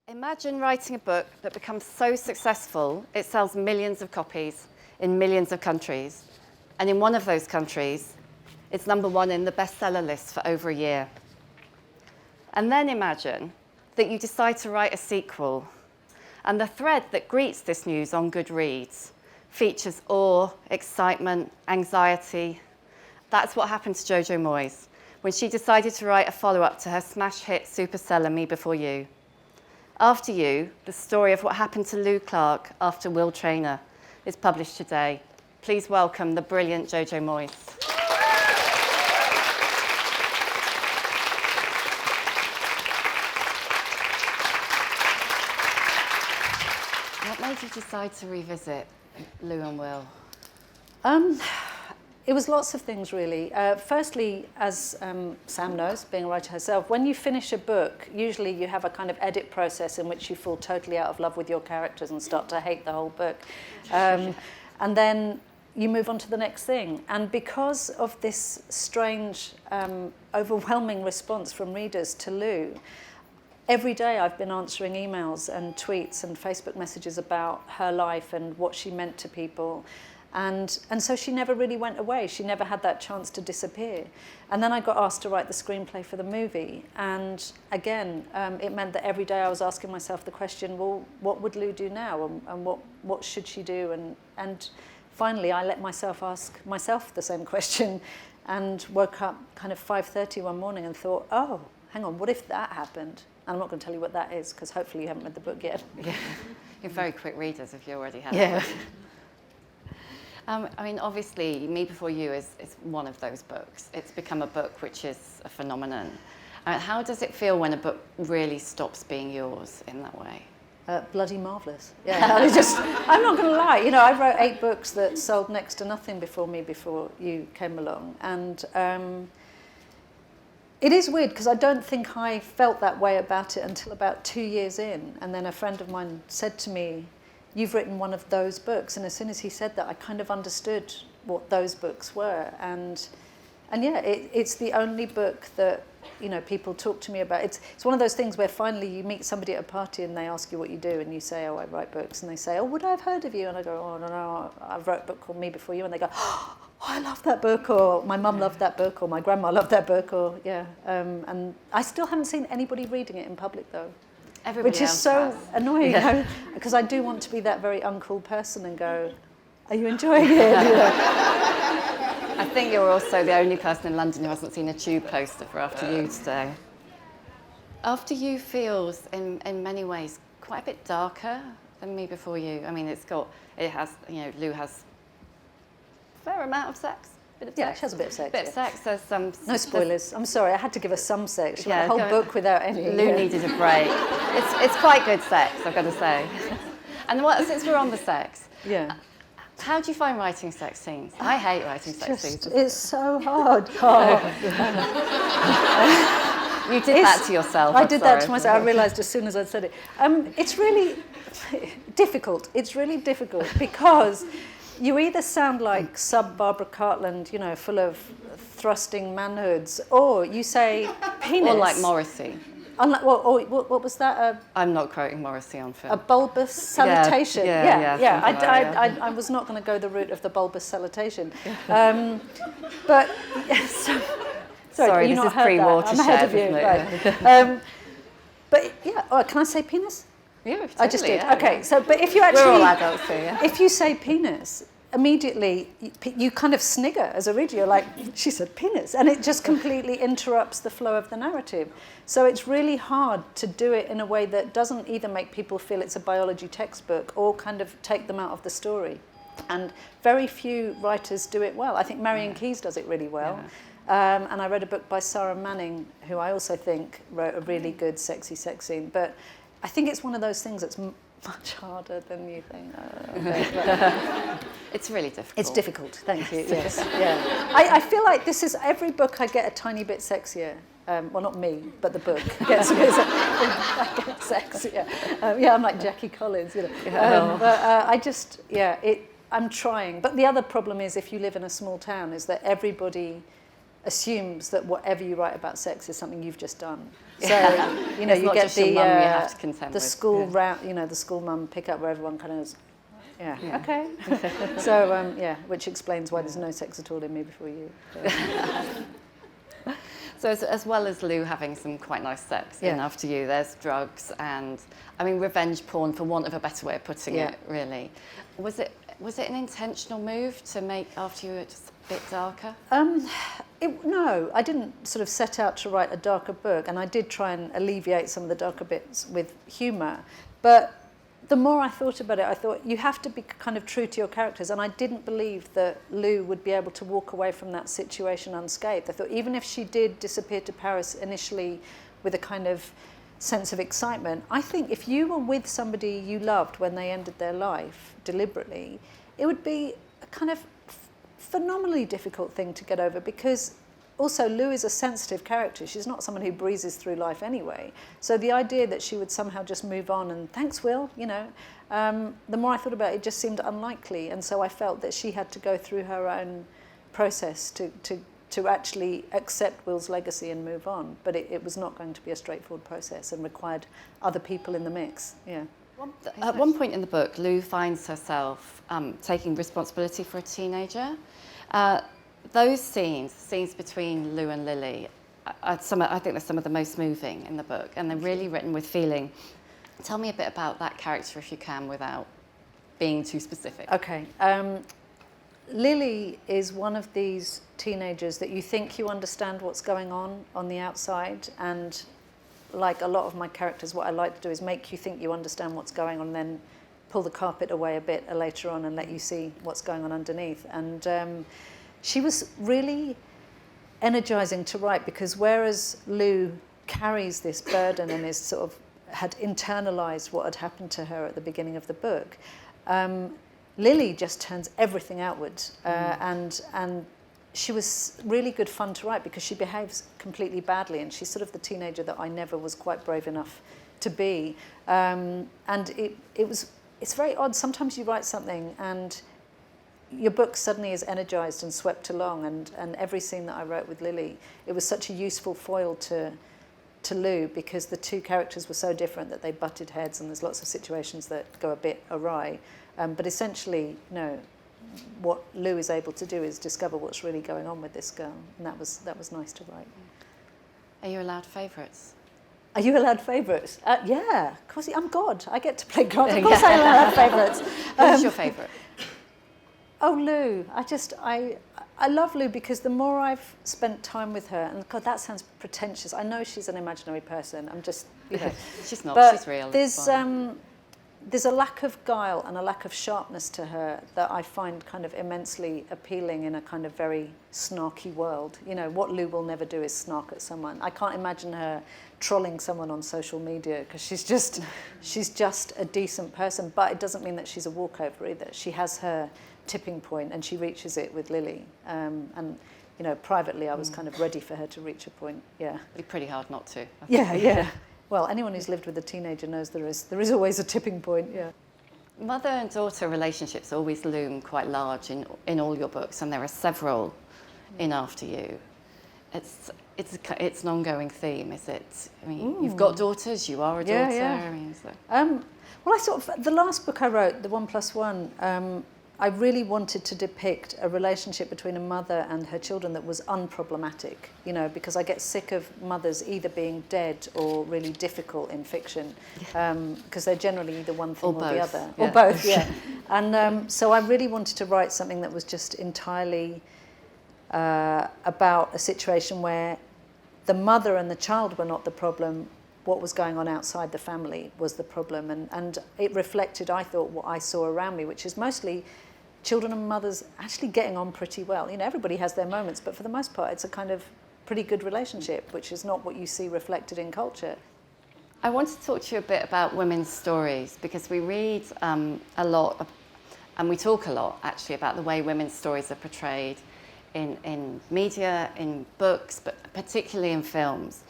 Imagine writing a book that becomes so successful it sells millions of copies in millions of countries. And in one of those countries, it's #1 in the bestseller list for over a year. And then imagine that you decide to write a sequel. And the thread that greets this news on Goodreads features awe, excitement, anxiety. That's what happened to Jojo Moyes when she decided to write a follow-up to her smash hit superseller Me Before You. After You, the story of what happened to Lou Clark after Will Traynor, is published today. Please welcome the brilliant Jojo Moyes. What made you decide to revisit Lou and Will? It was lots of things, really. Firstly, as Sam knows, being a writer herself, when you finish a book, usually you have a kind of edit process in which you fall totally out of love with your characters and start to hate the whole book. And then you move on to the next thing. And because of this strange, overwhelming response from readers to Lou, every day I've been answering emails and tweets and Facebook messages about her life and what she meant to people. And so she never really went away. She never had that chance to disappear. And then I got asked to write the screenplay for the movie. And again, it meant that every day I was asking myself the question, well, what would Lou do now? And what should she do? And finally, I let myself ask myself the same question and woke up kind of 5:30 one morning and thought, oh, hang on, what if that happened? And I'm not going to tell you what that is, because hopefully you haven't read the book yet. Yeah. You're very quick readers if you already have. Yeah. I mean, obviously, Me Before You is one of those books. It's become a book which is a phenomenon. How does it feel when a book really stops being yours in that way? Bloody marvellous. Yeah, I'm not going to lie. You know, I wrote 8 books that sold next to nothing before Me Before You came along. And it is weird, because I don't think I felt that way about it until about 2 years in. And then a friend of mine said to me, you've written one of those books. And as soon as he said that, I kind of understood what those books were. And yeah, it's the only book that, you know, people talk to me about. It's one of those things where finally you meet somebody at a party and they ask you what you do, and you say, oh, I write books. And they say, oh, would I have heard of you? And I go, oh, no, I wrote a book called Me Before You. And they go, oh, I love that book, or my mum loved that book, or my grandma loved that book, or yeah. And I still haven't seen anybody reading it in public, though. Everybody Which is so annoying, because I do want to be that very uncool person and go, are you enjoying it? I think you're also the only person in London who hasn't seen a Tube poster for After You today. After You feels, in many ways, quite a bit darker than Me Before You. I mean, it has, you know, Lou has a fair amount of sex. Yeah, she has a bit of sex. Bit of sex. There's some. No spoilers. I'm sorry, I had to give her some sex. She Yeah, wrote a whole book without any. Lou needed a break. It's quite good sex, I've got to say. And since we're on the sex, Yeah. how do you find writing sex scenes? I hate writing sex scenes. It's so hard. Oh. You did that to yourself. I did that to myself. I realised as soon as I said it. It's really difficult. It's really difficult because you either sound like sub-Barbara Cartland, you know, full of thrusting manhoods, or you say penis. Or like Morrissey. What was that? I'm not quoting Morrissey on film. A bulbous salutation. Yeah. I was not going to go the route of the bulbous salutation. But sorry, this is pre-watershed. I'm ahead of you. Right. But yeah, can I say penis? Yeah, totally, I just did. Yeah, okay, yeah. so but if you actually, we're all adults here. Yeah? If you say penis, immediately you kind of snigger as a reader. You're like, she said penis, and it just completely interrupts the flow of the narrative. So it's really hard to do it in a way that doesn't either make people feel it's a biology textbook or kind of take them out of the story. And very few writers do it well. I think Marion Keyes does it really well. Yeah. And I read a book by Sarah Manning, who I also think wrote a really good sexy sex scene. But I think it's one of those things that's much harder than you think. It's really difficult. It's difficult, thank you, yes. Yeah. I feel like this is, every book I get a tiny bit sexier. Well, not me, but the book gets a bit I get sexier. I'm like Jackie Collins, you know. But I just, I'm trying. But the other problem is, if you live in a small town, is that everybody assumes that whatever you write about sex is something you've just done. So, you It's you not get just your the mum you have to contend the with. school Yeah. round, the school mum pick up where everyone kind of goes, yeah, Yeah. okay. So, which explains why there's no sex at all in Me Before You. So as well as Lou having some quite nice sex in After You, there's drugs and, I mean, revenge porn, for want of a better way of putting it, really. Was it an intentional move to make After You just a bit darker? No, I didn't sort of set out to write a darker book, and I did try and alleviate some of the darker bits with humour. But the more I thought about it, I thought you have to be kind of true to your characters, and I didn't believe that Lou would be able to walk away from that situation unscathed. I thought even if she did disappear to Paris initially with a kind of sense of excitement, I think if you were with somebody you loved when they ended their life deliberately, it would be a kind of phenomenally difficult thing to get over, because also Lou is a sensitive character. She's not someone who breezes through life anyway. So the idea that she would somehow just move on and thanks, Will, the more I thought about it, it just seemed unlikely. And so I felt that she had to go through her own process to actually accept Will's legacy and move on. But it was not going to be a straightforward process and required other people in the mix. Yeah. At one point in the book, Lou finds herself taking responsibility for a teenager. Those scenes between Lou and Lily, I think they're some of the most moving in the book, and they're really written with feeling. Tell me a bit about that character, if you can, without being too specific. Okay. Lily is one of these teenagers that you think you understand what's going on the outside, and like a lot of my characters, what I like to do is make you think you understand what's going on, and then pull the carpet away a bit later on and let you see what's going on underneath. And she was really energizing to write, because whereas Lou carries this burden and is sort of had internalized what had happened to her at the beginning of the book, Lily just turns everything outwards, and she was really good fun to write because she behaves completely badly, and she's sort of the teenager that I never was quite brave enough to be. And it's very odd. Sometimes you write something and your book suddenly is energized and swept along, and every scene that I wrote with Lily, it was such a useful foil to Lou, because the two characters were so different that they butted heads, and there's lots of situations that go a bit awry. But essentially, what Lou is able to do is discover what's really going on with this girl, and that was nice to write. Are you allowed favourites? Are you allowed favourites? Yeah, of course. I'm God. I get to play God. Of course I'm allowed favourites. Who's your favourite? Oh, Lou. I love Lou because the more I've spent time with her, and God, that sounds pretentious. I know she's an imaginary person. I'm just, She's not. But she's real. there's a lack of guile and a lack of sharpness to her that I find kind of immensely appealing in a kind of very snarky world. What Lou will never do is snark at someone. I can't imagine her trolling someone on social media, because she's just a decent person. But it doesn't mean that she's a walkover either. She has her tipping point, and she reaches it with Lily. And privately, I was kind of ready for her to reach a point. Yeah. It'd be pretty hard not to. Yeah. Well, anyone who's lived with a teenager knows there is always a tipping point. Yeah. Mother and daughter relationships always loom quite large in all your books, and there are several in After You. It's an ongoing theme, is it? I mean, you've got daughters. You are a daughter. Yeah. I mean, so. Well, I sort of, the last book I wrote, The 1+1, I really wanted to depict a relationship between a mother and her children that was unproblematic, because I get sick of mothers either being dead or really difficult in fiction, because they're generally either one thing or the other. Yeah. Or both, yeah. And so I really wanted to write something that was just entirely about a situation where the mother and the child were not the problem. What was going on outside the family was the problem. And it reflected, I thought, what I saw around me, which is mostly children and mothers actually getting on pretty well. Everybody has their moments, but for the most part, it's a kind of pretty good relationship, which is not what you see reflected in culture. I want to talk to you a bit about women's stories, because we read a lot, and we talk a lot, actually, about the way women's stories are portrayed in media, in books, but particularly in films.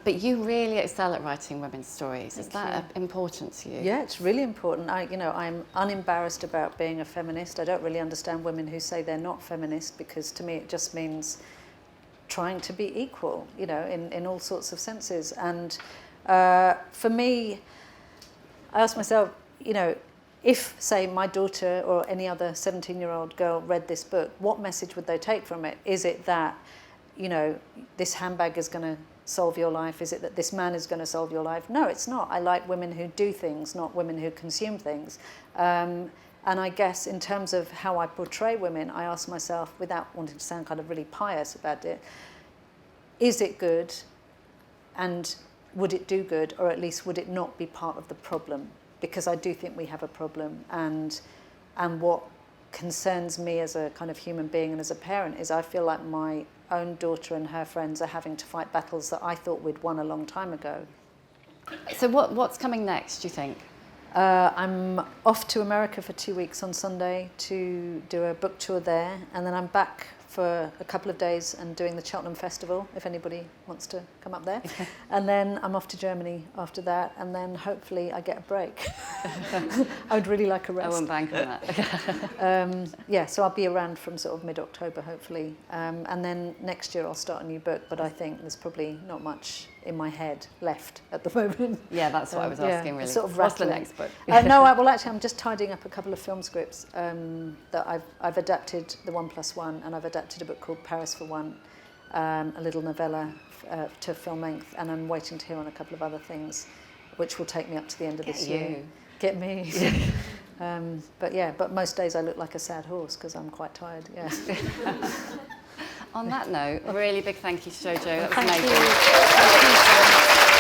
But you really excel at writing women's stories. Is that important to you? Yeah, it's really important. I'm unembarrassed about being a feminist. I don't really understand women who say they're not feminist, because to me it just means trying to be equal, you know, in all sorts of senses. And for me, I asked myself, you know, if, say, my daughter or any other 17-year-old girl read this book, what message would they take from it? Is it that, you know, this handbag is going to solve your life? Is it that this man is going to solve your life? No, it's not. I like women who do things, not women who consume things. And I guess in terms of how I portray women, I ask myself, without wanting to sound kind of really pious about it, is it good? And would it do good? Or at least would it not be part of the problem? Because I do think we have a problem. And what concerns me as a kind of human being and as a parent is I feel like my own daughter and her friends are having to fight battles that I thought we'd won a long time ago. So what's coming next, do you think? I'm off to America for 2 weeks on Sunday to do a book tour there, and then I'm back for a couple of days and doing the Cheltenham Festival, if anybody wants to come up there. And then I'm off to Germany after that, and then hopefully I get a break. I would really like a rest. I won't bank on that. Yeah, so I'll be around from sort of mid-October, hopefully. And then next year I'll start a new book, but I think there's probably not much in my head left at the moment. Yeah, that's what I was asking, really. Sort of What's the rattling. next book? No, well, actually, I'm just tidying up a couple of film scripts that I've adapted The 1+1, and I've adapted a book called Paris for One, a little novella to film length, and I'm waiting to hear on a couple of other things, which will take me up to the end of this year. Get me. But most days I look like a sad horse because I'm quite tired. Yeah. On that note, a really big thank you to Jojo. That was Thank amazing. you. Thank you.